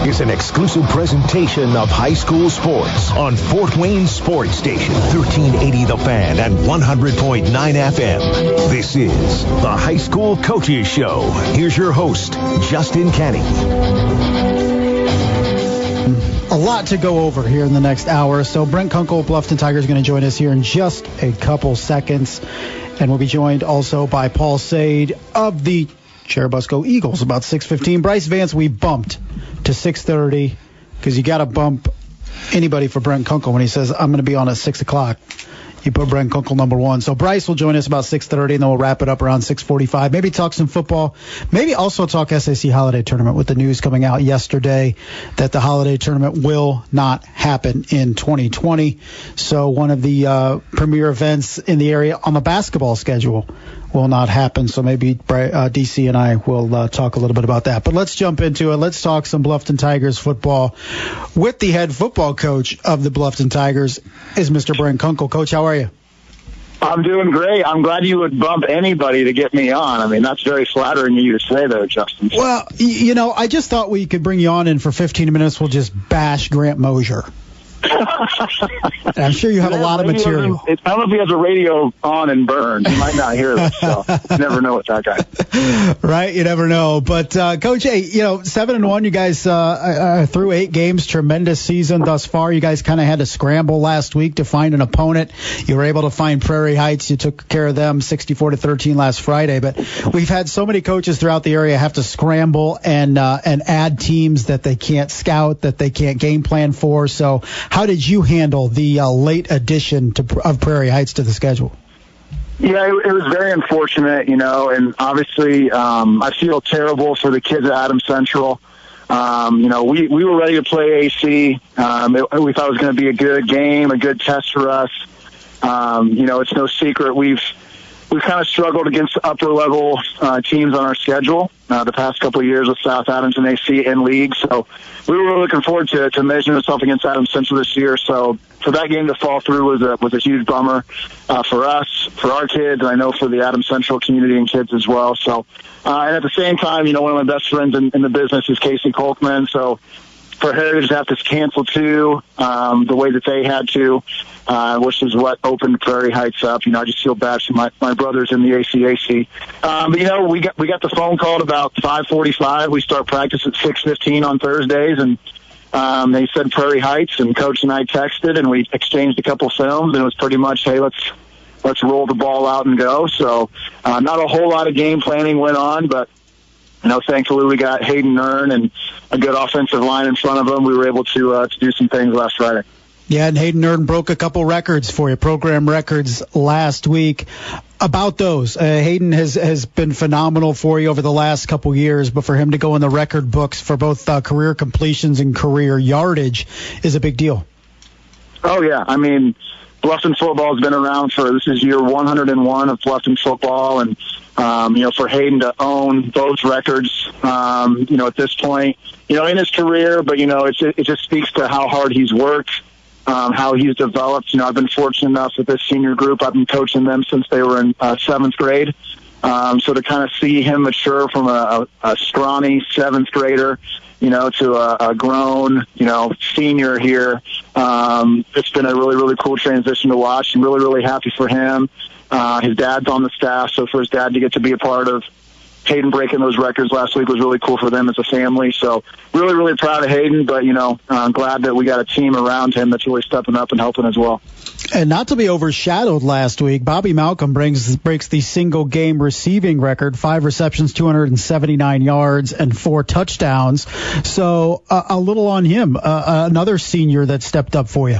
is an exclusive presentation of high school sports on Fort Wayne Sports Station, 1380 The Fan and 100.9 FM. This is the High School Coaches Show. Here's your host, Justin Kenny. A lot to go over here in the next hour. So Brett Kunkel, Bluffton Tigers, is going to join us here in just a couple seconds. And we'll be joined also by Paul Sade of the Churubusco Eagles about 6:15. Brice Vance, we bumped to 6:30 because you got to bump anybody for Brett Kunkel when he says, I'm going to be on at 6 o'clock. You put Brett Kunkel number one. So Brice will join us about 6:30, and then we'll wrap it up around 6:45. Maybe talk some football. Maybe also talk SAC Holiday Tournament with the news coming out yesterday that the Holiday Tournament will not happen in 2020. So one of the premier events in the area on the basketball schedule will not happen. So maybe DC and I will talk a little bit about that. But let's jump into it. Let's talk some Bluffton Tigers football with the head football coach of the Bluffton Tigers is Mr. Brett Kunkel. Coach, how are you? I'm doing great. I'm glad you would bump anybody to get me on. I mean, that's very flattering of you to say there, Justin. Well, you know, I just thought we could bring you on, and for 15 minutes we'll just bash Grant Mosier. I'm sure you have a lot of material. I don't know if he has a radio on and burned. You might not hear this, so you never know with that guy. Right, you never know. But, Coach, hey, 7-1, you guys are through 8 games, tremendous season thus far. You guys kind of had to scramble last week to find an opponent. You were able to find Prairie Heights. You took care of them 64-13 last Friday. But we've had so many coaches throughout the area have to scramble and add teams that they can't scout, that they can't game plan for. So how did you handle the late addition of Prairie Heights to the schedule? Yeah, it was very unfortunate, and obviously I feel terrible for the kids at Adams Central. We were ready to play AC. We thought it was going to be a good game, a good test for us. It's no secret we've kind of struggled against upper level teams on our schedule the past couple of years with South Adams and AC in league. So we were really looking forward to measuring ourselves against Adams Central this year. So for that game to fall through was a huge bummer for us, for our kids, and I know for the Adams Central community and kids as well. So and at the same time, one of my best friends in the business is Casey Kolkman. So for Heritage to have to cancel too, the way that they had to, which is what opened Prairie Heights up. I just feel bad for my brothers in the ACAC. But we got the phone call at about 5:45. We start practice at 6:15 on Thursdays, and they said Prairie Heights, and Coach and I texted, and we exchanged a couple films, and it was pretty much, hey, let's roll the ball out and go. So not a whole lot of game planning went on, but thankfully we got Hayden Nern and a good offensive line in front of him. We were able to do some things last Friday. Yeah, and Hayden Nern broke a couple records for you, program records last week. About those, Hayden has been phenomenal for you over the last couple years, but for him to go in the record books for both career completions and career yardage is a big deal. Oh, yeah. I mean, Bluffton football has been around this is year 101 of Bluffton football, and for Hayden to own those records, at this point, in his career, but, it just speaks to how hard he's worked, how he's developed. I've been fortunate enough with this senior group. I've been coaching them since they were in 7th grade. So to kind of see him mature from a scrawny 7th grader, to a grown, senior here, it's been a really, really cool transition to watch. I'm really, really happy for him. His dad's on the staff, so for his dad to get to be a part of Hayden breaking those records last week was really cool for them as a family. So really, really proud of Hayden, but, I'm glad that we got a team around him that's really stepping up and helping as well. And not to be overshadowed last week, Bobby Malcolm breaks the single-game receiving record, 5 receptions, 279 yards, and 4 touchdowns. So a little on him, another senior that stepped up for you.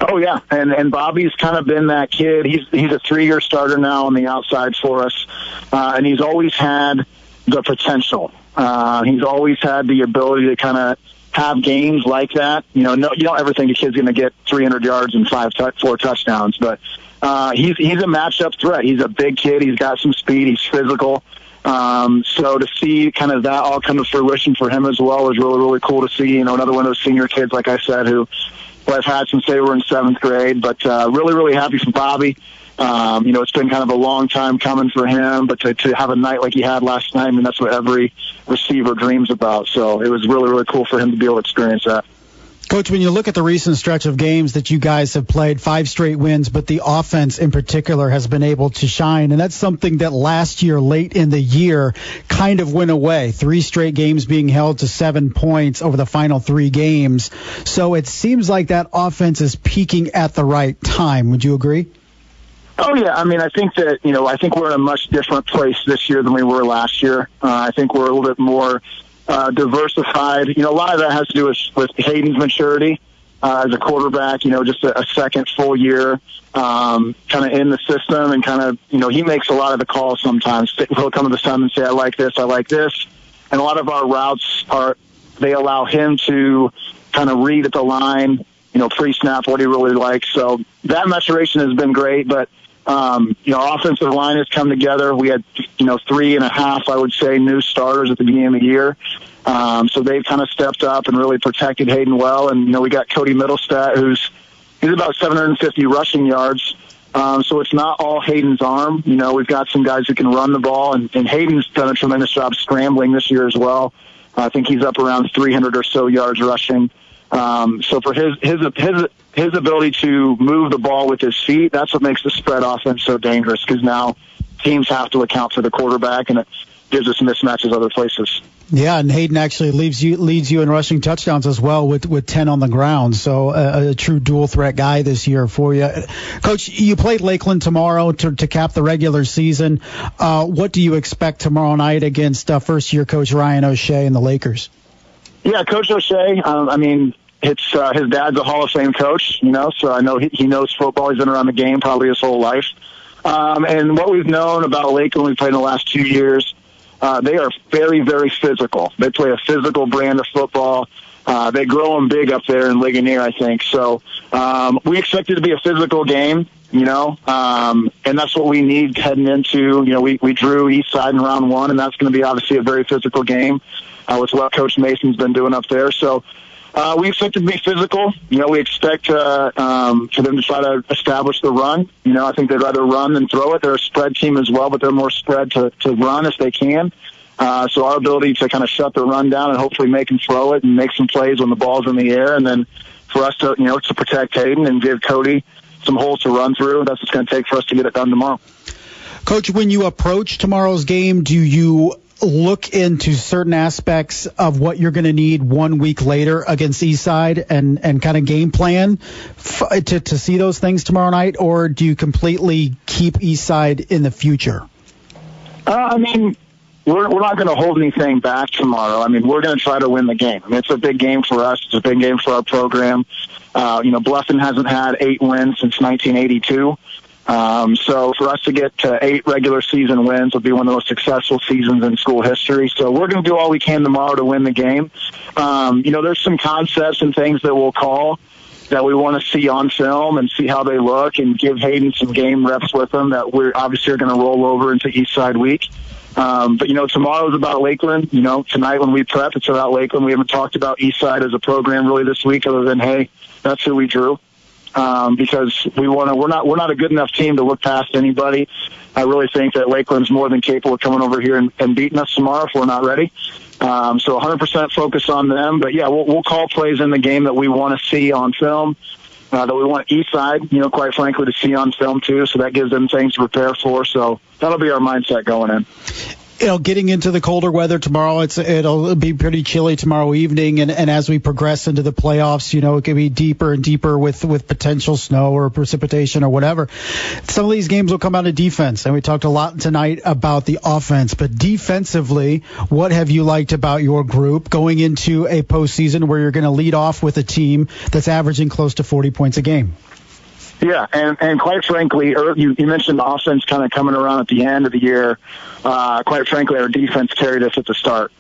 Oh, yeah, and Bobby's kind of been that kid. He's a 3-year starter now on the outside for us, and he's always had the potential. He's always had the ability to kind of have games like that. You don't ever think a kid's going to get 300 yards and 4 touchdowns, but he's a matchup threat. He's a big kid. He's got some speed. He's physical. So to see kind of that all come to fruition for him as well is really, really cool to see. Another one of those senior kids, like I said, who I've had since they were in 7th grade. But really, really happy for Bobby. It's been kind of a long time coming for him, but to have a night like he had last night, I mean, that's what every receiver dreams about. So it was really, really cool for him to be able to experience that. Coach, when you look at the recent stretch of games that you guys have played, 5 straight wins, but the offense in particular has been able to shine, and that's something that last year, late in the year, kind of went away. 3 straight games being held to 7 points over the final 3 games. So it seems like that offense is peaking at the right time. Would you agree? Oh, yeah. I mean, I think that, I think we're in a much different place this year than we were last year. I think we're a little bit more diversified. A lot of that has to do with Hayden's maturity as a quarterback, just a second full year kind of in the system, and kind of, he makes a lot of the calls sometimes. He'll come to the sun and say, I like this. And a lot of our routes they allow him to kind of read at the line, pre-snap what he really likes. So that maturation has been great, but our offensive line has come together. We had, 3.5, I would say, new starters at the beginning of the year. So they've kind of stepped up and really protected Hayden well. And, we got Cody Middlestat, he's about 750 rushing yards. So it's not all Hayden's arm. We've got some guys who can run the ball, and Hayden's done a tremendous job scrambling this year as well. I think he's up around 300 or so yards rushing. So for his ability to move the ball with his feet, that's what makes the spread offense so dangerous, because now teams have to account for the quarterback, and it gives us mismatches other places. Yeah, and Hayden actually leads you in rushing touchdowns as well with 10 on the ground. So a true dual threat guy this year for you. Coach, you played Lakeland tomorrow to cap the regular season. What do you expect tomorrow night against first-year coach Ryan O'Shea and the Lakers? Yeah, Coach O'Shea, it's his dad's a Hall of Fame coach, so I know he knows football. He's been around the game probably his whole life. And what we've known about Lakeland, we've played in the last 2 years, they are very, very physical. They play a physical brand of football. They grow them big up there in Ligonier, I think. So we expect it to be a physical game, and that's what we need heading into. We drew Eastside in round 1, and that's going to be obviously a very physical game with what Coach Mason's been doing up there. So we expect it to be physical. We expect for them to try to establish the run. I think they'd rather run than throw it. They're a spread team as well, but they're more spread to run if they can. So our ability to kind of shut the run down and hopefully make them throw it and make some plays when the ball's in the air, and then for us to, to protect Hayden and give Cody some holes to run through, that's what's going to take for us to get it done tomorrow. Coach, when you approach tomorrow's game, do you look into certain aspects of what you're going to need 1 week later against Eastside and kind of game plan to see those things tomorrow night, or do you completely keep Eastside in the future? We're not going to hold anything back tomorrow. We're going to try to win the game. It's a big game for us. It's a big game for our program. Bluffton hasn't had 8 wins since 1982. So for us to get to 8 regular season wins will be one of the most successful seasons in school history. So we're going to do all we can tomorrow to win the game. There's some concepts and things that we'll call that we want to see on film and see how they look, and give Hayden some game reps with them that we're obviously are going to roll over into Eastside week. But tomorrow is about Lakeland. Tonight when we prep, it's about Lakeland. We haven't talked about Eastside as a program really this week, other than, hey, that's who we drew. Because we're not a good enough team to look past anybody. I really think that Lakeland's more than capable of coming over here and beating us tomorrow if we're not ready. So 100% focus on them. But yeah, we'll call plays in the game that we want to see on film, that we want Eastside, quite frankly, to see on film too. So that gives them things to prepare for. So that'll be our mindset going in. Getting into the colder weather tomorrow, it'll be pretty chilly tomorrow evening, and as we progress into the playoffs, it can be deeper and deeper with potential snow or precipitation or whatever. Some of these games will come out of defense, and we talked a lot tonight about the offense, but defensively, what have you liked about your group going into a postseason where you're going to lead off with a team that's averaging close to 40 points a game? Yeah, and quite frankly, you mentioned the offense kind of coming around at the end of the year. Quite frankly, our defense carried us at the start.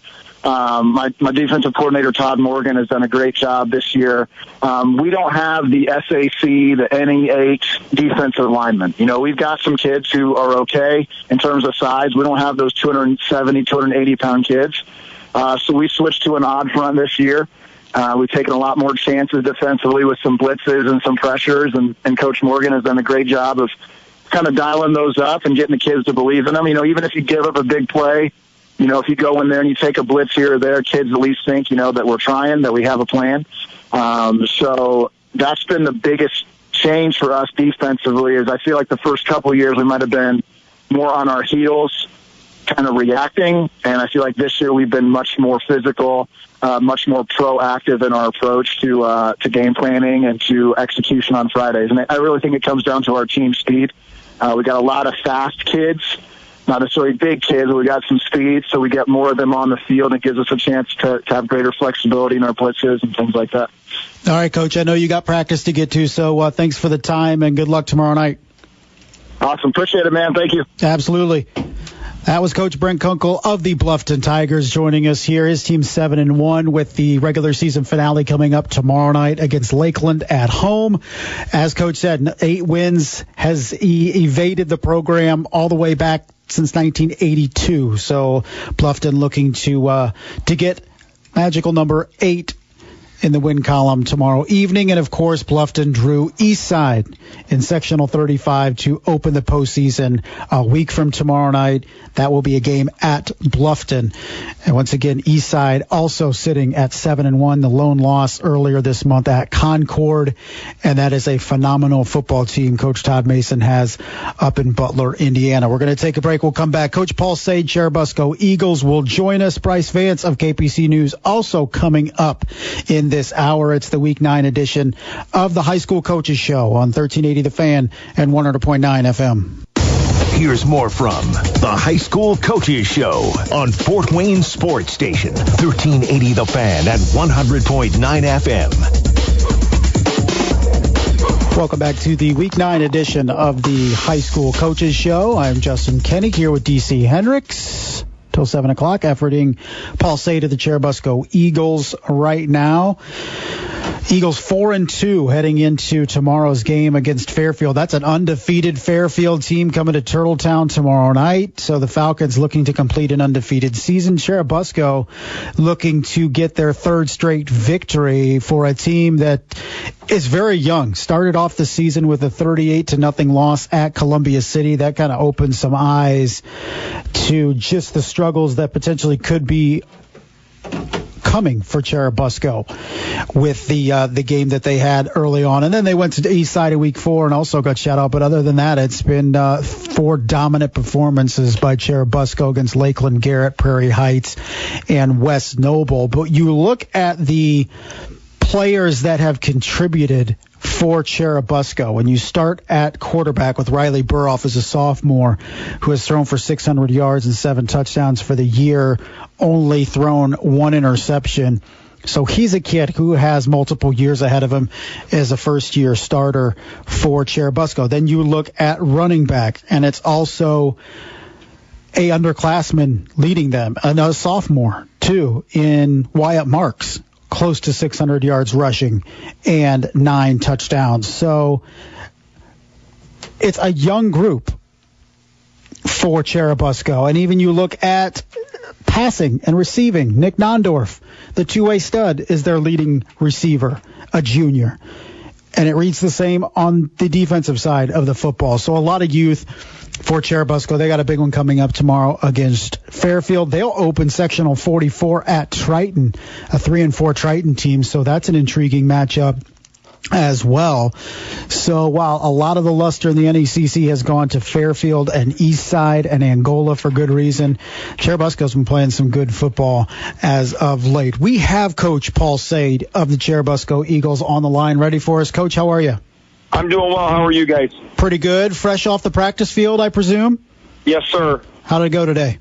My defensive coordinator, Todd Morgan, has done a great job this year. We don't have the SAC, the NE8 defensive linemen. We've got some kids who are okay in terms of size. We don't have those 270, 280-pound kids. So we switched to an odd front this year. We've taken a lot more chances defensively with some blitzes and some pressures, and Coach Morgan has done a great job of kind of dialing those up and getting the kids to believe in them. Even if you give up a big play, if you go in there and you take a blitz here or there, kids at least think, that we're trying, that we have a plan. So that's been the biggest change for us defensively. Is I feel like the first couple of years we might have been more on our heels, kind of reacting, and I feel like this year we've been much more physical, much more proactive in our approach to game planning and to execution on Fridays. And I really think it comes down to our team speed. We got a lot of fast kids, not necessarily big kids, but we got some speed, so we get more of them on the field. It gives us a chance to have greater flexibility in our blitzes and things like that. All right, Coach, I know you got practice to get to, so thanks for the time and good luck tomorrow night. Awesome. Appreciate it, man. Thank you. Absolutely. That was Coach Brett Kunkel of the Bluffton Tigers joining us here. His team's 7-1 with the regular season finale coming up tomorrow night against Lakeland at home. As Coach said, 8 wins, has evaded the program all the way back since 1982. So Bluffton looking to get magical number 8 in the win column tomorrow evening. And, of course, Bluffton drew Eastside in Sectional 35 to open the postseason a week from tomorrow night. That will be a game at Bluffton. And once again, Eastside also sitting at 7-1, the lone loss earlier this month at Concord. And that is a phenomenal football team Coach Todd Mason has up in Butler, Indiana. We're going to take a break. We'll come back. Coach Paul Sade, Churubusco Eagles, will join us. Brice Vance of KPC News also coming up in this hour. It's the Week 9 edition of the High School Coaches Show on 1380 The Fan and 100.9 FM. Here's more from the High School Coaches Show on Fort Wayne Sports Station, 1380 The Fan and 100.9 FM. Welcome back to the Week 9 edition of the High School Coaches Show. I'm Justin Kenny here with DC Hendricks till 7 o'clock, efforting Paul Sade of the Churubusco Eagles right now. Eagles 4-2 heading into tomorrow's game against Fairfield. That's an undefeated Fairfield team coming to Turtletown tomorrow night. So the Falcons looking to complete an undefeated season. Churubusco looking to get their third straight victory for a team that is very young. Started off the season with a 38-0 loss at Columbia City. That kind of opened some eyes to just the struggles that potentially could be coming for Churubusco with the game that they had early on. And then they went to the East Side in Week 4 and also got shut out. But other than that, it's been 4 dominant performances by Churubusco against Lakeland, Garrett, Prairie Heights, and West Noble. But you look at the players that have contributed for Churubusco, and you start at quarterback with Riley Burhoff as a sophomore who has thrown for 600 yards and 7 touchdowns for the year, only thrown 1 interception. So he's a kid who has multiple years ahead of him as a first-year starter for Churubusco. Then you look at running back, and it's also a underclassman leading them, and a sophomore, too, in Wyatt Marks, close to 600 yards rushing and 9 touchdowns. So it's a young group for Churubusco. And even you look at passing and receiving, Nick Nondorf, the two-way stud, is their leading receiver, a junior. And it reads the same on the defensive side of the football. So a lot of youth for Churubusco. They got a big one coming up tomorrow against Fairfield. They'll open sectional 44 at Triton, a 3-4 Triton team. So that's an intriguing matchup as well. So while a lot of the luster in the NECC has gone to Fairfield and Eastside and Angola for good reason, Churubusco's been playing some good football as of late. We have Coach Paul Sade of the Churubusco Eagles on the line ready for us. Coach, how are you? I'm doing well. How are you guys? Pretty good. Fresh off the practice field, I presume? Yes, sir. How did it go today?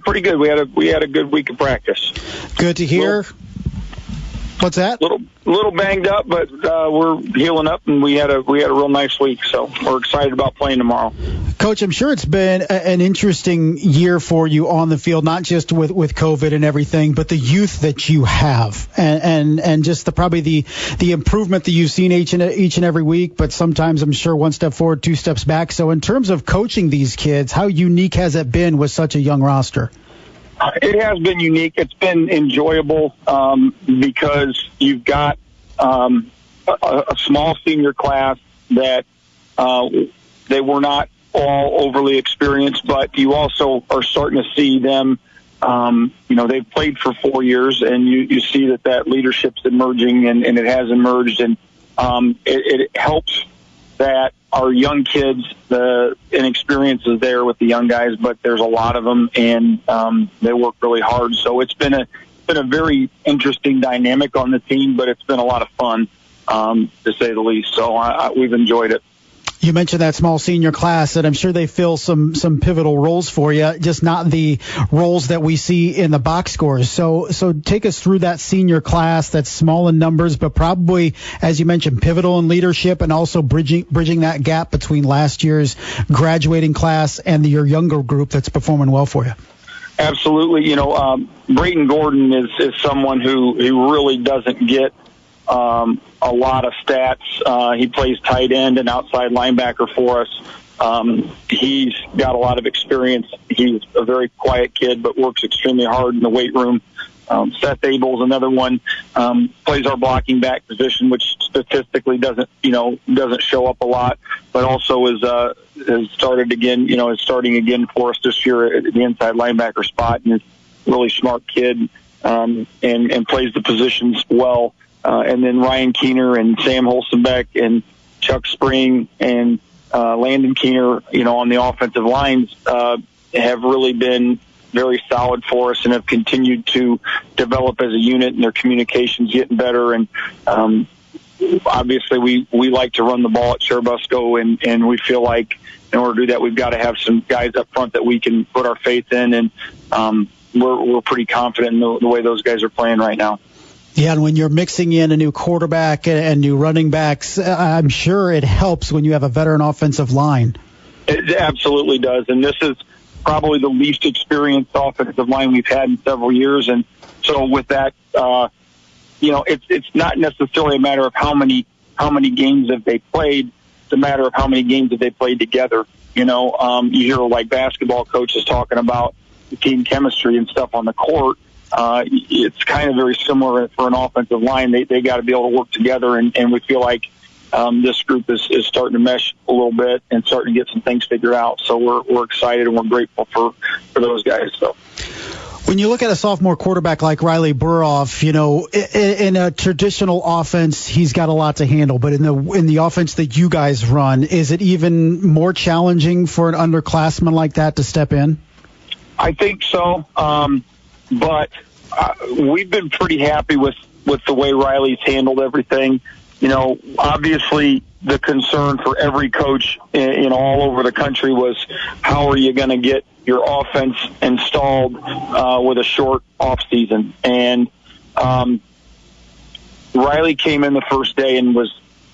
Pretty good. We had a good week of practice. Good to hear. What's that? Little banged up, but we're healing up, and we had a real nice week. So we're excited about playing tomorrow. Coach, I'm sure it's been an interesting year for you on the field, not just with COVID and everything, but the youth that you have, and just probably the improvement that you've seen each and every week. But sometimes I'm sure 1 step forward, 2 steps back. So in terms of coaching these kids, how unique has it been with such a young roster? It has been unique. It's been enjoyable because you've got a small senior class that They were not all overly experienced, but you also are starting to see them. They've played for 4 years, and you see that leadership's emerging, and it has emerged, and it helps that our young kids, the inexperience is there with the young guys, but there's a lot of them, and they work really hard. So it's been a very interesting dynamic on the team, but it's been a lot of fun, to say the least. So we've enjoyed it. You mentioned that small senior class, and I'm sure they fill some pivotal roles for you, just not the roles that we see in the box scores. So take us through that senior class that's small in numbers, but probably, as you mentioned, pivotal in leadership, and also bridging that gap between last year's graduating class and your younger group that's performing well for you. Absolutely. Brayton Gordon is someone who really doesn't get a lot of stats. He plays tight end and outside linebacker for us. He's got a lot of experience. He's a very quiet kid, but works extremely hard in the weight room. Seth Abel's another one, plays our blocking back position, which statistically doesn't show up a lot, but also is started again, is starting again for us this year at the inside linebacker spot, and is a really smart kid, and plays the positions well. And then Ryan Keener and Sam Holstenbeck and Chuck Spring and Landon Keener, on the offensive lines, have really been very solid for us and have continued to develop as a unit, and their communication's getting better. And obviously we like to run the ball at Churubusco, and we feel like in order to do that, we've got to have some guys up front that we can put our faith in, and we're pretty confident in the way those guys are playing right now. Yeah, and when you're mixing in a new quarterback and new running backs, I'm sure it helps when you have a veteran offensive line. It absolutely does, and this is probably the least experienced offensive line we've had in several years, and so with that, it's not necessarily a matter of how many games have they played. It's a matter of how many games have they played together. You hear like basketball coaches talking about the team chemistry and stuff on the court. It's kind of very similar for an offensive line. They got to be able to work together, and we feel like this group is starting to mesh a little bit and starting to get some things figured out. So we're excited, and we're grateful for those guys. So when you look at a sophomore quarterback like Riley Burhoff, in a traditional offense, he's got a lot to handle. But in the offense that you guys run, is it even more challenging for an underclassman like that to step in? I think so. But we've been pretty happy with the way Riley's handled everything. Obviously the concern for every coach in all over the country was, how are you going to get your offense installed with a short off season? And Riley came in the first day and was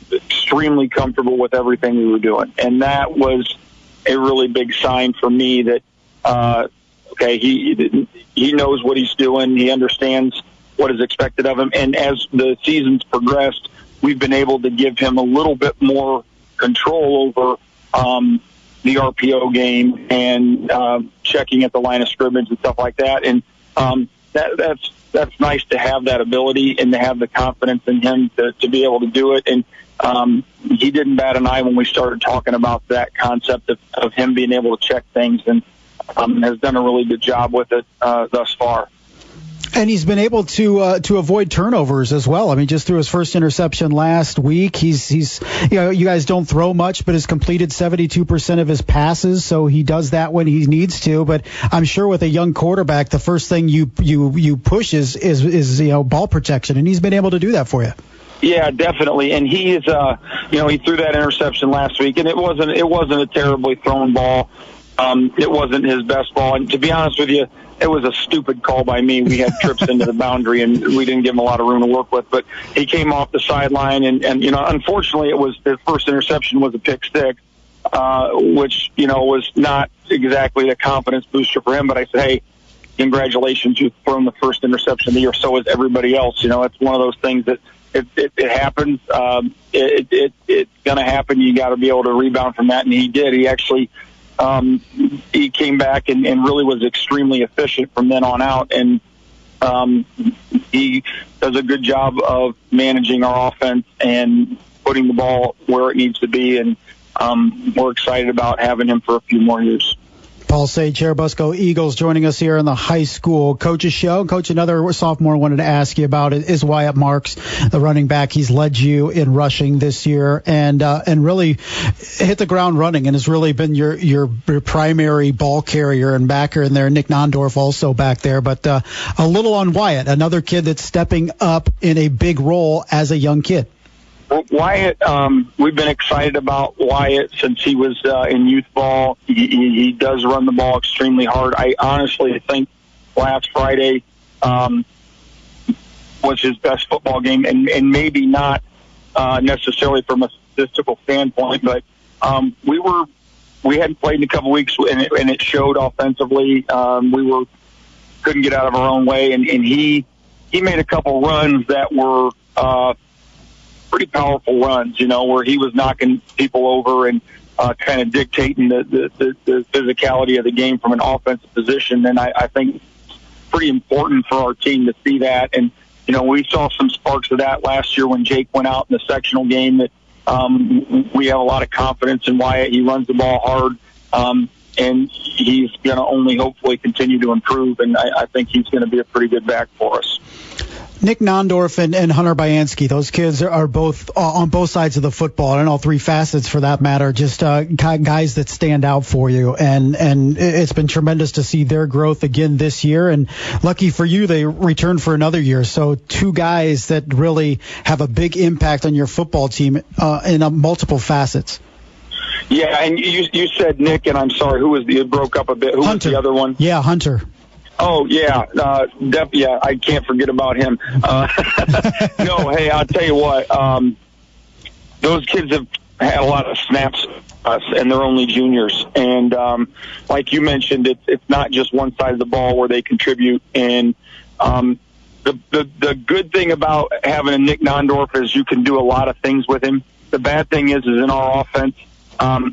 extremely comfortable with everything we were doing. And that was a really big sign for me that, okay, he knows what he's doing. He understands what is expected of him. And as the season's progressed, we've been able to give him a little bit more control over the RPO game and checking at the line of scrimmage and stuff like that. And that's nice to have that ability and to have the confidence in him to be able to do it. And he didn't bat an eye when we started talking about that concept of him being able to check things, and has done a really good job with it thus far. And he's been able to avoid turnovers as well. I mean, just through his first interception last week, he's you guys don't throw much, but has completed 72% of his passes, so he does that when he needs to. But I'm sure with a young quarterback, the first thing you push is ball protection, and he's been able to do that for you. Yeah, definitely. And he is he threw that interception last week, and it wasn't a terribly thrown ball. It wasn't his best ball, and to be honest with you, it was a stupid call by me. We had trips into the boundary, and we didn't give him a lot of room to work with. But he came off the sideline, and unfortunately, it was his first interception was a pick six, which was not exactly a confidence booster for him. But I said, hey, congratulations, you've thrown the first interception of the year. So is everybody else. It's one of those things that it happens. It's going to happen. You got to be able to rebound from that, and he did. He actually. He came back and really was extremely efficient from then on out, and he does a good job of managing our offense and putting the ball where it needs to be. And we're excited about having him for a few more years. Paul Sade, Churubusco Eagles, joining us here in the high school coaches show. Coach, another sophomore I wanted to ask you about is Wyatt Marks, the running back. He's led you in rushing this year and really hit the ground running and has really been your primary ball carrier and backer in there. Nick Nondorf also back there. But a little on Wyatt, another kid that's stepping up in a big role as a young kid. Well, Wyatt, we've been excited about Wyatt since he was in youth ball. He does run the ball extremely hard. I honestly think last Friday was his best football game, and maybe not necessarily from a statistical standpoint, but we hadn't played in a couple weeks, and it showed offensively. We couldn't get out of our own way, and he made a couple runs that were pretty powerful runs, where he was knocking people over and kind of dictating the physicality of the game from an offensive position. And I think it's pretty important for our team to see that. And, we saw some sparks of that last year when Jake went out in the sectional game. That we have a lot of confidence in Wyatt. He runs the ball hard, and he's going to only hopefully continue to improve. And I think he's going to be a pretty good back for us. Nick Nondorf and Hunter Byansky, those kids are both on both sides of the football, and all three facets for that matter, just guys that stand out for you. And it's been tremendous to see their growth again this year. And lucky for you, they returned for another year. So two guys that really have a big impact on your football team in multiple facets. Yeah, and you said Nick, and I'm sorry, it broke up a bit. Who Hunter. Was the other one? Yeah, Hunter. Oh, yeah. Yeah, I can't forget about him. No, hey, I'll tell you what. Those kids have had a lot of snaps, and they're only juniors. And like you mentioned, it's not just one side of the ball where they contribute. And the good thing about having a Nick Nondorf is you can do a lot of things with him. The bad thing is in our offense,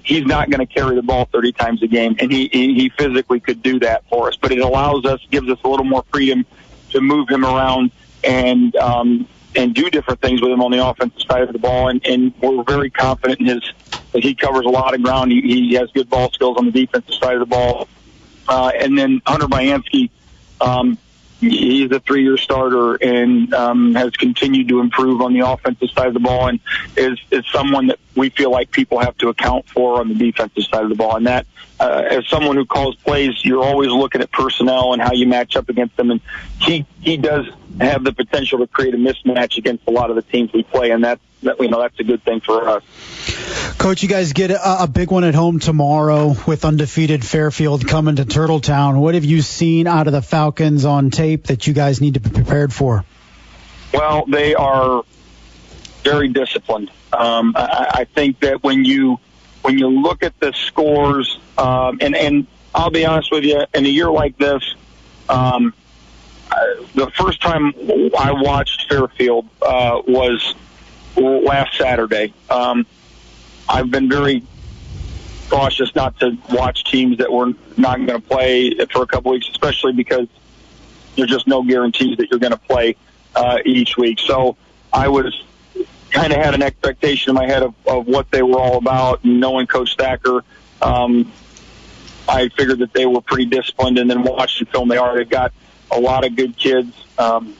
he's not going to carry the ball 30 times a game, and he physically could do that for us. But it gives us a little more freedom to move him around and do different things with him on the offensive side of the ball. And we're very confident in that he covers a lot of ground. He has good ball skills on the defensive side of the ball. And then Hunter Byansky, he's a 3-year starter and has continued to improve on the offensive side of the ball, and is someone that we feel like people have to account for on the defensive side of the ball. And that, as someone who calls plays, you're always looking at personnel and how you match up against them. And he does have the potential to create a mismatch against a lot of the teams we play, and that's a good thing for us. Coach, you guys get a big one at home tomorrow with undefeated Fairfield coming to Turtletown. What have you seen out of the Falcons on tape that you guys need to be prepared for? Well, they are very disciplined. I think that when you look at the scores, and I'll be honest with you, in a year like this, the first time I watched Fairfield was last Saturday. I've been very cautious not to watch teams that we're not going to play for a couple weeks, especially because there's just no guarantees that you're going to play each week. So I was kind of had an expectation in my head of what they were all about, and knowing Coach Thacker, I figured that they were pretty disciplined, and then watching film they've got a lot of good kids. Some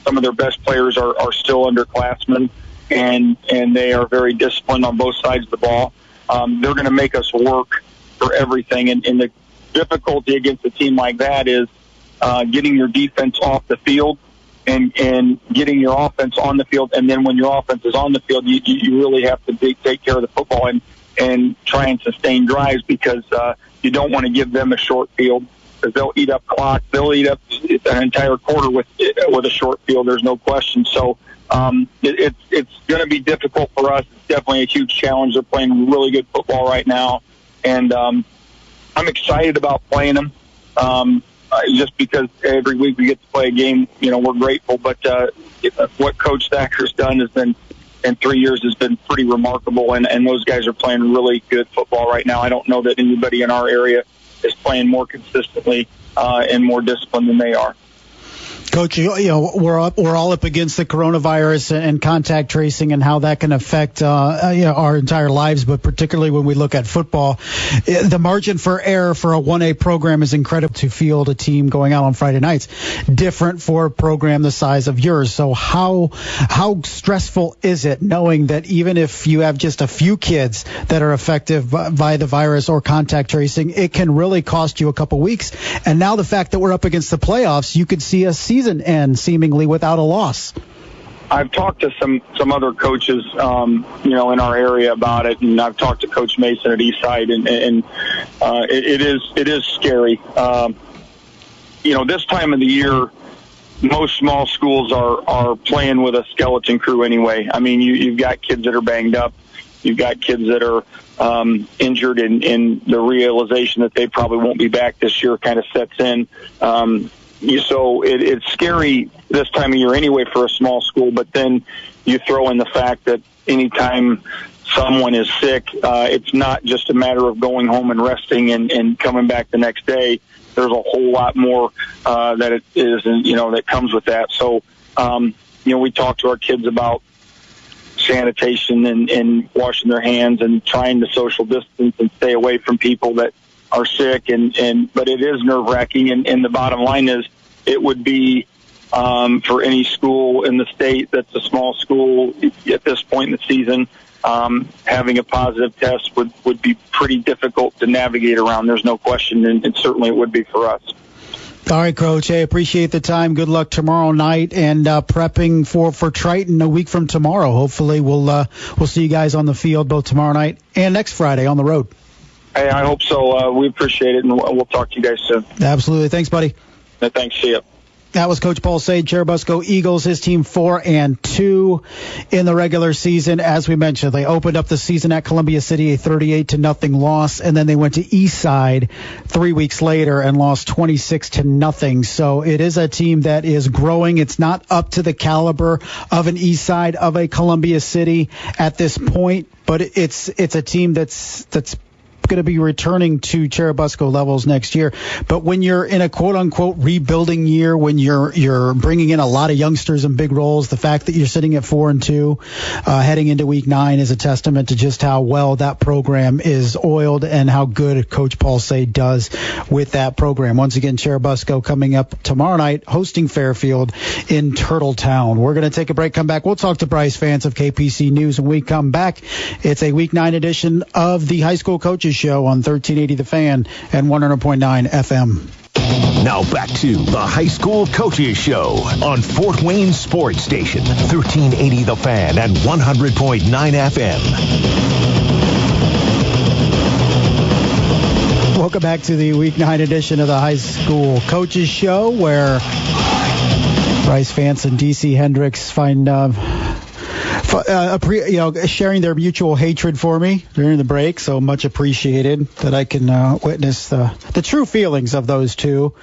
of their best players are still underclassmen, and they are very disciplined on both sides of the ball. They're going to make us work for everything, and the difficulty against a team like that is getting your defense off the field and getting your offense on the field. And then when your offense is on the field, you really have to take care of the football and try and sustain drives, because you don't want to give them a short field, because they'll eat up clock. They'll eat up an entire quarter with a short field. There's no question. So it's going to be difficult for us. It's definitely a huge challenge. They're playing really good football right now, and I'm excited about playing them. Just because every week we get to play a game, we're grateful. But what Coach Thacker's done in 3 years has been pretty remarkable, and those guys are playing really good football right now. I don't know that anybody in our area is playing more consistently and more disciplined than they are. Coach, we're all up against the coronavirus and contact tracing and how that can affect our entire lives, but particularly when we look at football, the margin for error for a 1A program is incredible to field a team going out on Friday nights. Different for a program the size of yours. So how stressful is it knowing that even if you have just a few kids that are affected by the virus or contact tracing, it can really cost you a couple weeks? And now the fact that we're up against the playoffs, you could see a season end seemingly without a loss. I've talked to some other coaches, in our area about it, and I've talked to Coach Mason at Eastside, and it is scary. This time of the year, most small schools are playing with a skeleton crew anyway. I mean, you've got kids that are banged up, you've got kids that are injured, and the realization that they probably won't be back this year kind of sets in. So it's scary this time of year anyway for a small school, but then you throw in the fact that anytime someone is sick, it's not just a matter of going home and resting and coming back the next day. There's a whole lot more that it is, that comes with that. So, we talk to our kids about sanitation and washing their hands and trying to social distance and stay away from people that are sick, but it is nerve-wracking, and the bottom line is it would be for any school in the state that's a small school at this point in the season, having a positive test would be pretty difficult to navigate around. There's no question, and certainly it would be for us. All right, Coach. Hey, appreciate the time. Good luck tomorrow night and prepping for Triton a week from tomorrow. Hopefully we'll see you guys on the field both tomorrow night and next Friday on the road. Hey, I hope so. We appreciate it, and we'll talk to you guys soon. Absolutely. Thanks, buddy. Thanks. See ya. That was Coach Paul Sade, Churubusco Eagles, his team 4-2 in the regular season. As we mentioned, they opened up the season at Columbia City, a 38-0 loss, and then they went to Eastside 3 weeks later and lost 26-0. So it is a team that is growing. It's not up to the caliber of an Eastside, of a Columbia City at this point, but it's a team that's going to be returning to Churubusco levels next year. But when you're in a quote-unquote rebuilding year, when you're bringing in a lot of youngsters in big roles, the fact that you're sitting at 4-2 heading into week 9 is a testament to just how well that program is oiled and how good Coach Paul Sade does with that program. Once again, Churubusco coming up tomorrow night, hosting Fairfield in Turtletown. We're going to take a break, come back. We'll talk to Brice Vance of KPC News when we come back. It's a week 9 edition of the High School Coaches Show on 1380 The Fan and 100.9 FM. Now back to the High School Coaches Show on Fort Wayne Sports Station, 1380 The Fan and 100.9 FM. Welcome back to the Week 9 edition of the High School Coaches Show, where Brice Vance and DC Hendricks find sharing their mutual hatred for me during the break, so much appreciated that I can witness the true feelings of those two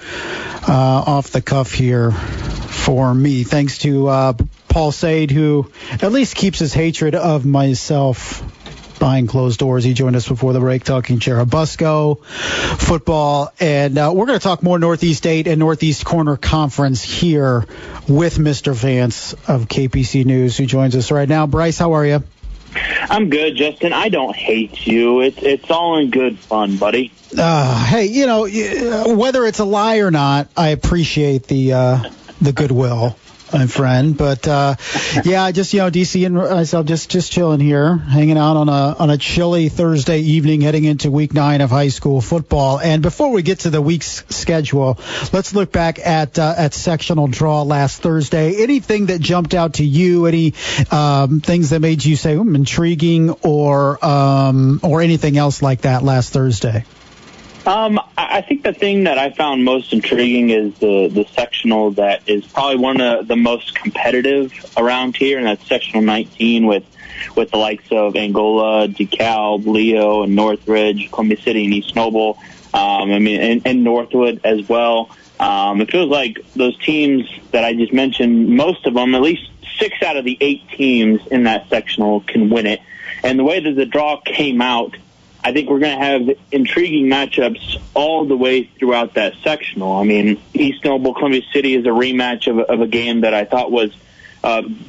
off the cuff here for me. Thanks to Paul Sade, who at least keeps his hatred of myself behind closed doors. He joined us before the break talking Churubusco football, and we're going to talk more Northeast 8 and Northeast Corner Conference here with Mr. Vance of KPC News, who joins us right now. Brice, how are you? I'm good, Justin. I don't hate you. It's all in good fun, buddy. Hey, whether it's a lie or not, I appreciate the goodwill, my friend. But yeah, just DC and myself just chilling here, hanging out on a chilly Thursday evening, heading into week 9 of high school football. And before we get to the week's schedule, let's look back at sectional draw last Thursday. Anything that jumped out to you? Any things that made you say intriguing or anything else like that last Thursday? I think the thing that I found most intriguing is the sectional that is probably one of the most competitive around here, and that's sectional 19 with the likes of Angola, DeKalb, Leo, and Northridge, Columbia City, and East Noble. And Northwood as well. It feels like those teams that I just mentioned, most of them, at least 6 out of the 8 teams in that sectional can win it. And the way that the draw came out, I think we're going to have intriguing matchups all the way throughout that sectional. I mean, East Noble, Columbia City is a rematch of a game that I thought was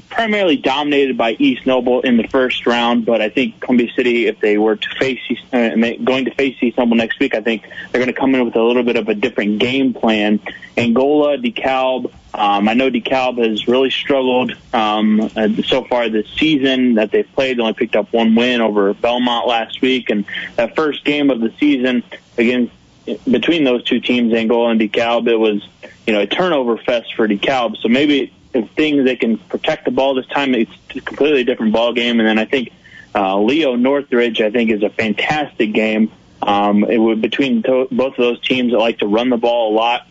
primarily dominated by East Noble in the first round, but I think Columbia City, if they were to face going to face East Noble next week, I think they're going to come in with a little bit of a different game plan. Angola, DeKalb, I know DeKalb has really struggled so far this season that they've played. They only picked up one win over Belmont last week, and that first game of the season between those two teams, Angola and DeKalb, it was a turnover fest for DeKalb. So maybe if they can protect the ball this time, it's a completely different ball game. And then I think Leo Northridge, I think, is a fantastic game. Between both of those teams that like to run the ball a lot.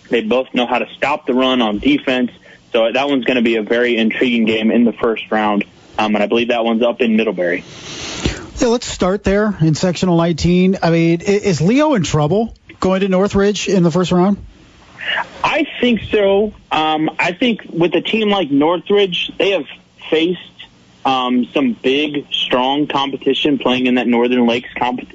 They both know how to stop the run on defense. So that one's going to be a very intriguing game in the first round. And I believe that one's up in Middlebury. Yeah, let's start there in sectional 19. I mean, is Leo in trouble going to Northridge in the first round? I think so. I think with a team like Northridge, they have faced some big, strong competition playing in that Northern Lakes conference.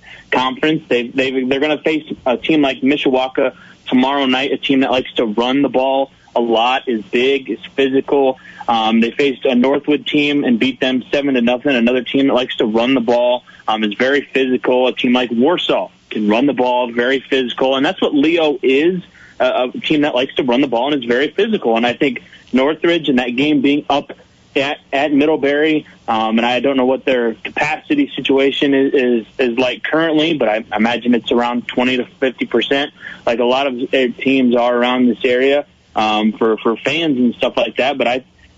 They're going to face a team like Mishawaka tomorrow night, a team that likes to run the ball a lot, is big, is physical. They faced a Northwood team and beat them 7-0. Another team that likes to run the ball, is very physical. A team like Warsaw can run the ball, very physical, and that's what Leo is. A team that likes to run the ball and is very physical. And I think Northridge and that game being up at Middlebury, and I don't know what their capacity situation is like currently, but I imagine it's around 20 to 50%, like a lot of teams are around this area for fans and stuff like that. But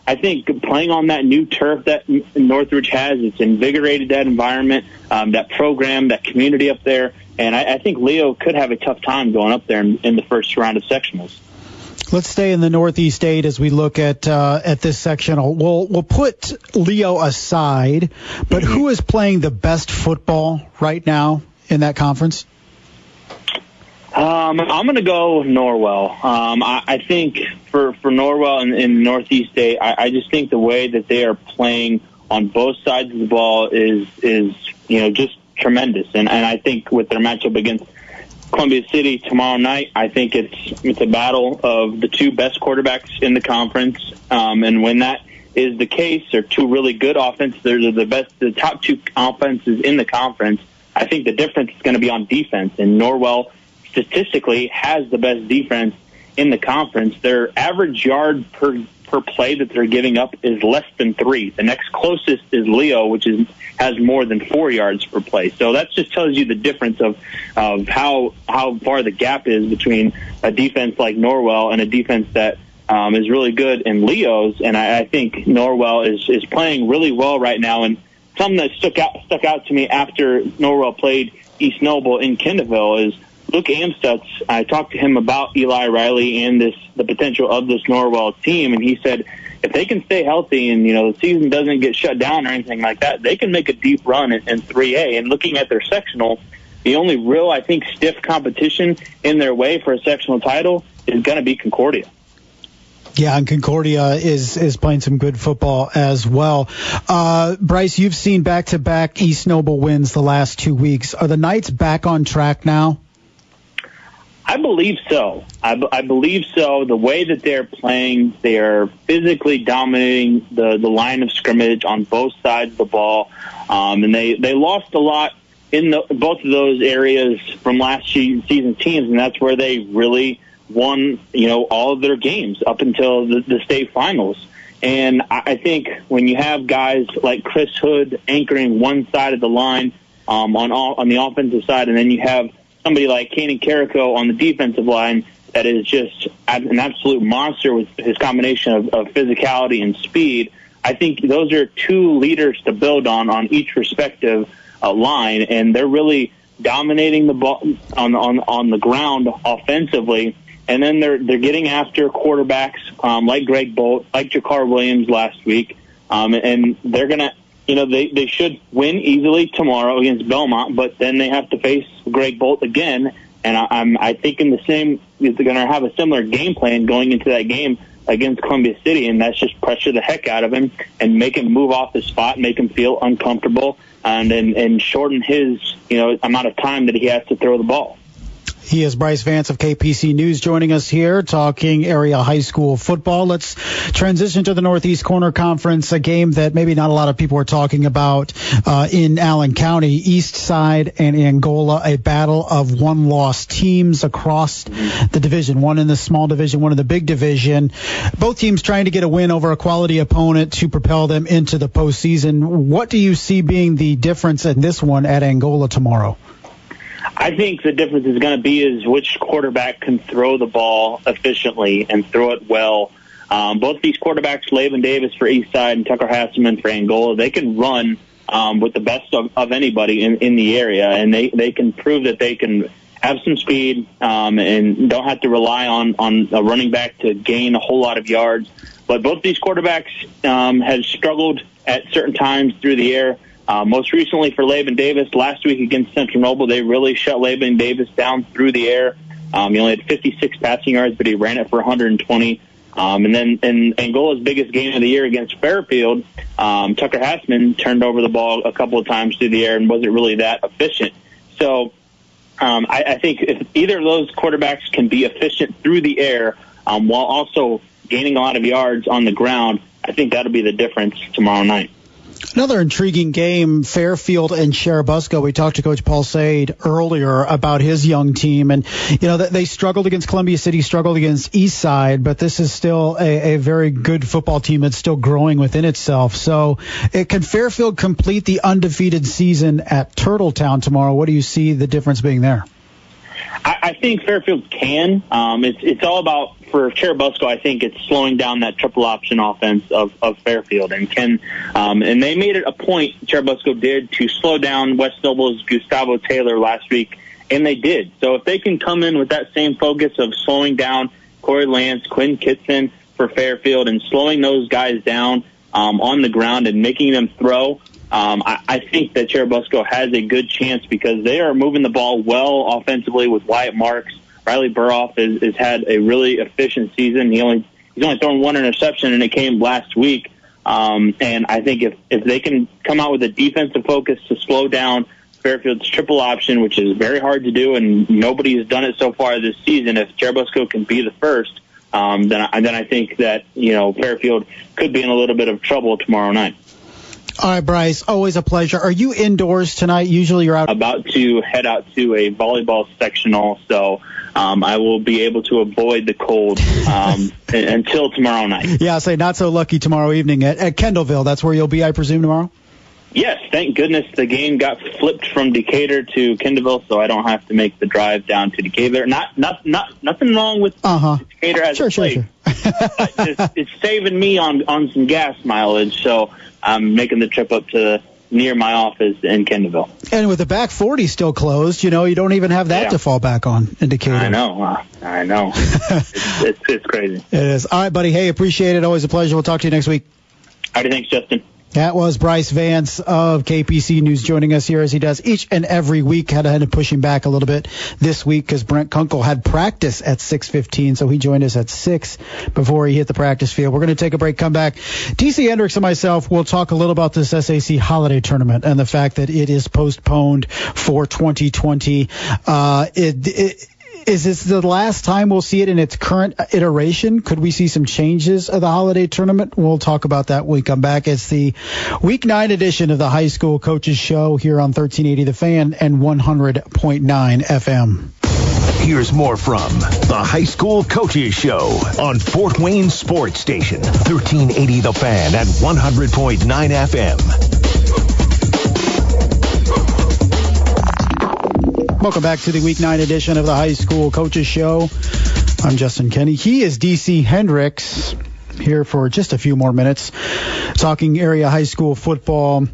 I think playing on that new turf that Northridge has, it's invigorated that environment, that program, that community up there. And I think Leo could have a tough time going up there in the first round of sectionals. Let's stay in the Northeast 8 as we look at this sectional. We'll put Leo aside, but who is playing the best football right now in that conference? I'm going to go Norwell. I think for Norwell in Northeast 8, I just think the way that they are playing on both sides of the ball is just tremendous. And I think with their matchup against Columbia City tomorrow night, I think it's a battle of the two best quarterbacks in the conference. And when that is the case, they're two really good offenses. They're the top two offenses in the conference. I think the difference is going to be on defense. And Norwell statistically has the best defense in the conference. Their average yard per play that they're giving up is less than 3. The next closest is Leo, which has more than 4 yards per play. So that just tells you the difference of how far the gap is between a defense like Norwell and a defense that is really good in Leo's. And I think Norwell is playing really well right now. And something that stuck out to me after Norwell played East Noble in Kendallville is Luke Amstutz. I talked to him about Eli Riley and the potential of this Norwell team, and he said if they can stay healthy and the season doesn't get shut down or anything like that, they can make a deep run in 3A. And looking at their sectional, the only real, I think, stiff competition in their way for a sectional title is going to be Concordia. Yeah, and Concordia is playing some good football as well. Brice, you've seen back-to-back East Noble wins the last 2 weeks. Are the Knights back on track now? I believe so. I believe so. The way that they're playing, they are physically dominating the line of scrimmage on both sides of the ball. And they lost a lot in both of those areas from last season teams, and that's where they really won, all of their games up until the state finals. And I think when you have guys like Chris Hood anchoring one side of the line on the offensive side, and then you have somebody like Kanan Carrico on the defensive line that is just an absolute monster with his combination of physicality and speed, I think those are two leaders to build on each respective line, and they're really dominating the ball on the ground offensively. And then they're getting after quarterbacks like Greg Bolt, like Jakar Williams last week, and they're gonna. They should win easily tomorrow against Belmont, but then they have to face Greg Bolt again. And I think they're going to have a similar game plan going into that game against Columbia City, and that's just pressure the heck out of him and make him move off his spot, make him feel uncomfortable, and shorten his amount of time that he has to throw the ball. He is Brice Vance of KPC News joining us here talking area high school football. Let's transition to the Northeast Corner Conference, a game that maybe not a lot of people are talking about in Allen County. East Side and Angola, a battle of one-loss teams across the division, one in the small division, one in the big division. Both teams trying to get a win over a quality opponent to propel them into the postseason. What do you see being the difference in this one at Angola tomorrow? I think the difference is going to be is which quarterback can throw the ball efficiently and throw it well. Both these quarterbacks, Laban Davis for Eastside and Tucker Hasselman for Angola, they can run with the best of anybody in the area, and they can prove that they can have some speed and don't have to rely on a running back to gain a whole lot of yards. But both these quarterbacks have struggled at certain times through the air. Most recently for Laban Davis, last week against Central Noble, they really shut Laban Davis down through the air. He only had 56 passing yards, but he ran it for 120. And then in Angola's biggest game of the year against Fairfield, Tucker Hasselman turned over the ball a couple of times through the air and wasn't really that efficient. So I think if either of those quarterbacks can be efficient through the air while also gaining a lot of yards on the ground, I think that'll be the difference tomorrow night. Another intriguing game, Fairfield and Churubusco. We talked to Coach Paul Sade earlier about his young team, and they struggled against Columbia City, struggled against Eastside, but this is still a very good football team that's still growing within itself. So, can Fairfield complete the undefeated season at Turtletown tomorrow? What do you see the difference being there? I think Fairfield can. It's all about, for Churubusco, I think it's slowing down that triple option offense of Fairfield. And they made it a point, Churubusco did, to slow down West Noble's Gustavo Taylor last week, and they did. So if they can come in with that same focus of slowing down Corey Lance, Quinn Kitson for Fairfield, and slowing those guys down on the ground and making them throw, I think that Churubusco has a good chance because they are moving the ball well offensively with Wyatt Marks. Riley Burhoff has had a really efficient season. He's only thrown one interception, and it came last week. And I think if they can come out with a defensive focus to slow down Fairfield's triple option, which is very hard to do, and nobody has done it so far this season, if Churubusco can be the first, then I think that Fairfield could be in a little bit of trouble tomorrow night. All right, Brice, always a pleasure. Are you indoors tonight? Usually you're out. About to head out to a volleyball sectional, so I will be able to avoid the cold until tomorrow night. Yeah, I'll say not so lucky tomorrow evening at Kendallville. That's where you'll be, I presume, tomorrow? Yes, thank goodness the game got flipped from Decatur to Kendallville, so I don't have to make the drive down to Decatur. Nothing wrong with Decatur as a place. Sure. It's saving me on some gas mileage, so I'm making the trip up to near my office in Kendallville. And with the back 40 still closed, you don't even have that to fall back on in Decatur. I know. It's crazy. It is. All right, buddy. Hey, appreciate it. Always a pleasure. We'll talk to you next week. All right, thanks, Justin. That was Brice Vance of KPC News joining us here as he does each and every week. Had to push him back a little bit this week because Brett Kunkel had practice at 6:15, so he joined us at 6 before he hit the practice field. We're going to take a break, come back. TC Hendricks and myself will talk a little about this SAC holiday tournament and the fact that it is postponed for 2020. Is this the last time we'll see it in its current iteration? Could we see some changes of the holiday tournament? We'll talk about that when we come back. It's the Week 9 edition of the High School Coaches Show here on 1380 The Fan and 100.9 FM. Here's more from the High School Coaches Show on Fort Wayne Sports Station, 1380 The Fan at 100.9 FM. Welcome back to the Week 9 edition of the High School Coaches Show. I'm Justin Kenny. He is DC Hendricks, here for just a few more minutes, talking area high school football.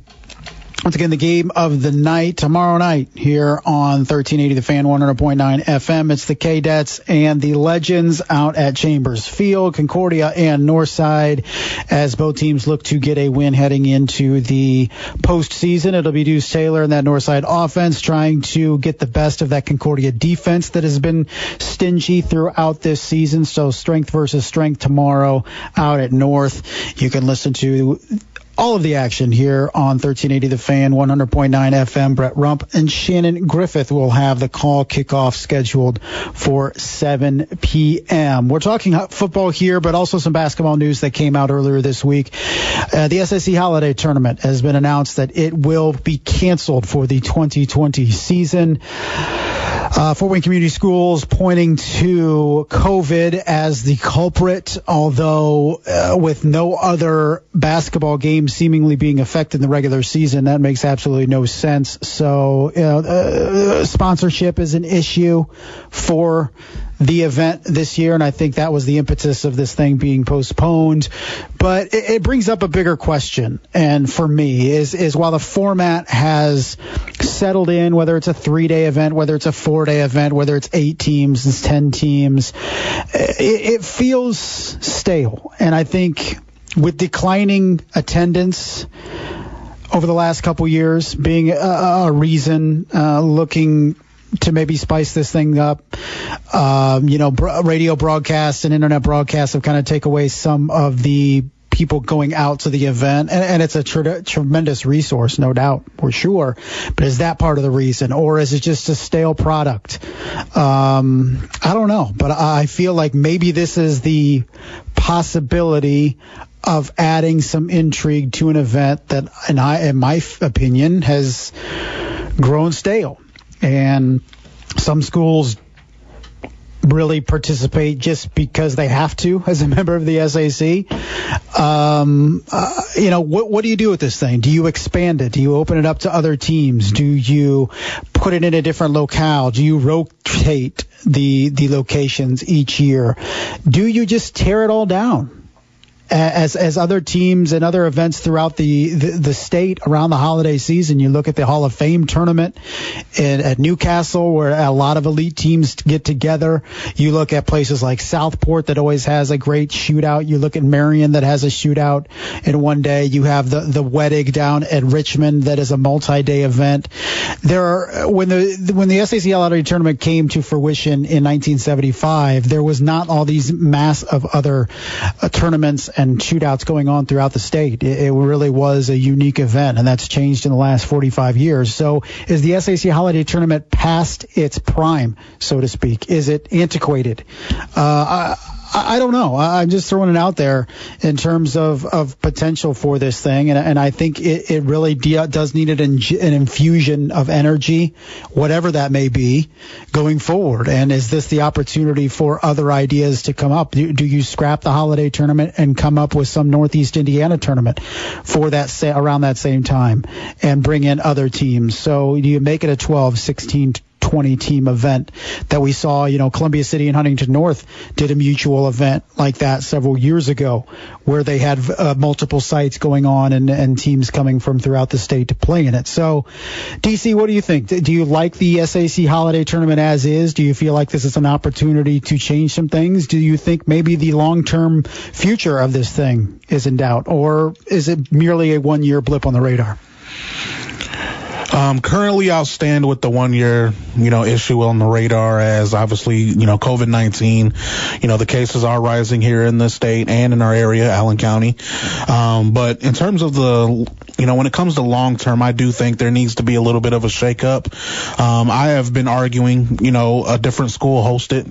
Once again, the game of the night tomorrow night here on 1380 The Fan, 100.9 FM. It's the Cadets and the Legends out at Chambers Field, Concordia and Northside, as both teams look to get a win heading into the postseason. It'll be Deuce Taylor and that Northside offense trying to get the best of that Concordia defense that has been stingy throughout this season. So strength versus strength tomorrow out at North. You can listen to all of the action here on 1380 The Fan, 100.9 FM. Brett Rump and Shannon Griffith will have the call kickoff scheduled for 7 p.m. We're talking football here, but also some basketball news that came out earlier this week. The SAC Holiday Tournament has been announced that it will be canceled for the 2020 season. Fort Wayne Community Schools pointing to COVID as the culprit, although with no other basketball games seemingly being affected in the regular season, that makes absolutely no sense. So sponsorship is an issue for the event this year, and I think that was the impetus of this thing being postponed. But it brings up a bigger question, and for me, is while the format has settled in, whether it's a 3-day event, whether it's a 4-day event, whether it's 8 teams, it's 10 teams, it feels stale. And I think with declining attendance over the last couple years being a reason, looking to maybe spice this thing up, radio broadcasts and internet broadcasts have kind of take away some of the people going out to the event, and it's a tremendous resource, no doubt, for sure. But is that part of the reason, or is it just a stale product? I don't know, but I feel like maybe this is the possibility of adding some intrigue to an event that, in my opinion, has grown stale. And some schools really participate just because they have to as a member of the SAC. What do you do with this thing? Do you expand it? Do you open it up to other teams? Do you put it in a different locale? Do you rotate the locations each year? Do you just tear it all down? As other teams and other events throughout the state around the holiday season, you look at the Hall of Fame tournament at Newcastle, where a lot of elite teams get together. You look at places like Southport that always has a great shootout. You look at Marion that has a shootout in one day. You have the Wedig down at Richmond that is a multi-day event. When the SAC Holiday Tournament came to fruition in 1975, there was not all these mass of other tournaments and shootouts going on throughout the state. It really was a unique event, and that's changed in the last 45 years. So is the SAC Holiday Tournament past its prime, so to speak? Is it antiquated? I don't know. I'm just throwing it out there in terms of potential for this thing, and I think it really does need an infusion of energy, whatever that may be, going forward. And is this the opportunity for other ideas to come up? Do you scrap the holiday tournament and come up with some Northeast Indiana tournament for that around that same time and bring in other teams? So do you make it a 12, 16, 20 team event that we saw? Columbia City and Huntington North did a mutual event like that several years ago, where they had multiple sites going on and teams coming from throughout the state to play in it. So, DC, what do you think? Do you like the SAC Holiday Tournament as is? Do you feel like this is an opportunity to change some things? Do you think maybe the long-term future of this thing is in doubt, or is it merely a one-year blip on the radar? Currently, I'll stand with the 1 year, issue on the radar, as obviously, COVID-19, the cases are rising here in the state and in our area, Allen County. But in terms of when it comes to long term, I do think there needs to be a little bit of a shakeup. I have been arguing, a different school host it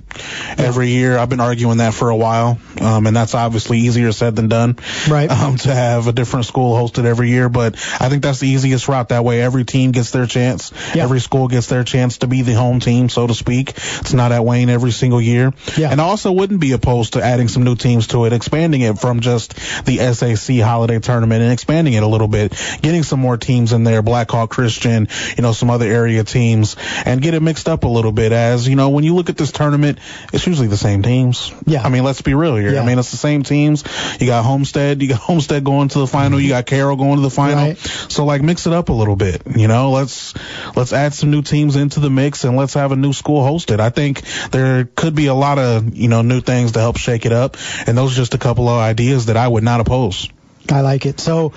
every year. I've been arguing that for a while. And that's obviously easier said than done, right? To have a different school hosted every year. But I think that's the easiest route. That way, every team team gets their chance. Yeah. Every school gets their chance to be the home team, so to speak. It's not at Wayne every single year. Yeah. And I also wouldn't be opposed to adding some new teams to it, expanding it from just the SAC holiday tournament and expanding it a little bit, getting some more teams in there, Black Hawk Christian, some other area teams, and get it mixed up a little bit. As, when you look at this tournament, it's usually the same teams. Yeah. I mean, let's be real here. Yeah. I mean, it's the same teams. You got Homestead going to the final. You got Carroll going to the final. Right. So mix it up a little bit. Let's add some new teams into the mix and let's have a new school hosted. I think there could be a lot of, new things to help shake it up. And those are just a couple of ideas that I would not oppose. I like it. So,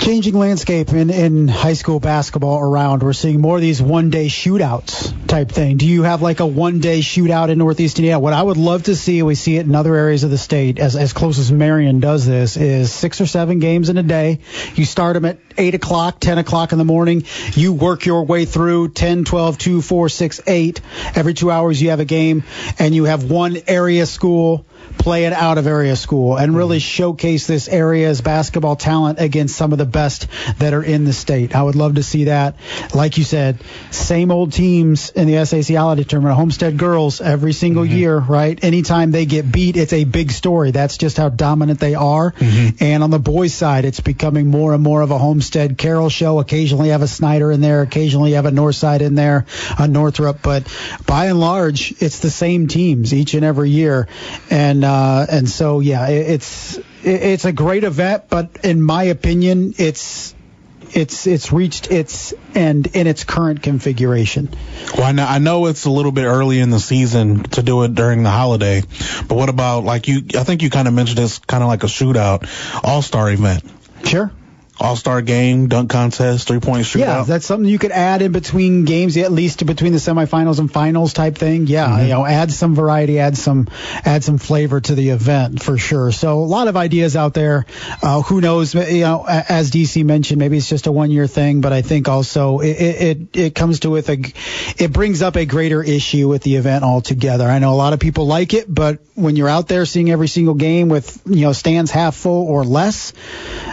changing landscape in high school basketball around. We're seeing more of these one-day shootouts type thing. Do you have like a one-day shootout in Northeast Indiana? What I would love to see, we see it in other areas of the state, as close as Marion does this, is 6 or 7 games in a day. You start them at 8 o'clock, 10 o'clock in the morning. You work your way through 10, 12, 2, 4, 6, 8. Every 2 hours you have a game, and you have one area school play an out-of-area school and really showcase this area's basketball talent against some of the best that are in the state. I would love to see that. Like you said, same old teams in the SAC Holiday Tournament. Homestead girls every single year, right? Anytime they get beat, it's a big story. That's just how dominant they are. And on the boys' side, it's becoming more and more of a Homestead Carroll show. Occasionally you have a Snyder in there. Occasionally you have a Northside in there, a Northrop. But by and large, it's the same teams each and every year. And so, yeah, it's a great event, but in my opinion, it's reached its end in its current configuration. Well, I know it's a little bit early in the season to do it during the holiday, but what about I think you kind of mentioned it's kind of like a shootout, all-star event. Sure. All-star game, dunk contest, 3-point shootout. Yeah, that's something you could add in between games, at least between the semifinals and finals type thing. Yeah, add some variety, add some flavor to the event for sure. So a lot of ideas out there. Who knows? As DC mentioned, maybe it's just a one-year thing, but I think also it comes to it brings up a greater issue with the event altogether. I know a lot of people like it, but when you're out there seeing every single game with stands half full or less,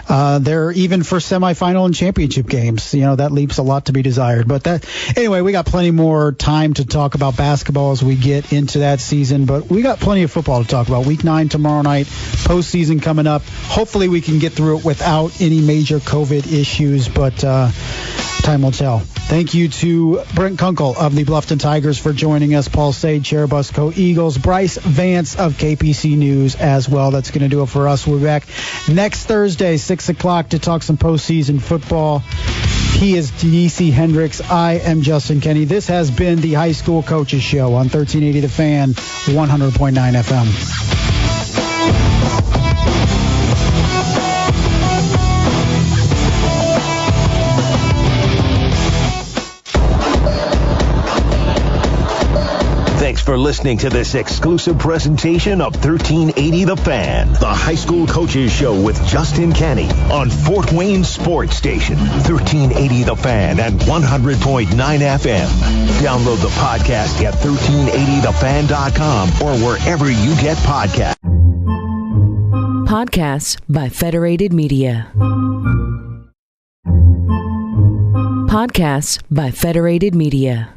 they're even for semifinal and championship games, that leaves a lot to be desired. But anyway, we got plenty more time to talk about basketball as we get into that season, but we got plenty of football to talk about. Week 9 tomorrow night, postseason coming up. Hopefully we can get through it without any major COVID issues, but time will tell. Thank you to Brett Kunkel of the Bluffton Tigers for joining us. Paul Sade, Churubusco Eagles. Brice Vance of KPC News as well. That's going to do it for us. We'll be back next Thursday, 6 o'clock, to talk some postseason football. He is DC Hendricks. I am Justin Kenny. This has been the High School Coaches Show on 1380 The Fan, 100.9 FM. Thanks for listening to this exclusive presentation of 1380 The Fan, the high school coaches show with Justin Kenny on Fort Wayne Sports Station, 1380 The Fan and 100.9 FM. Download the podcast at 1380thefan.com or wherever you get podcasts. Podcasts by Federated Media. Podcasts by Federated Media.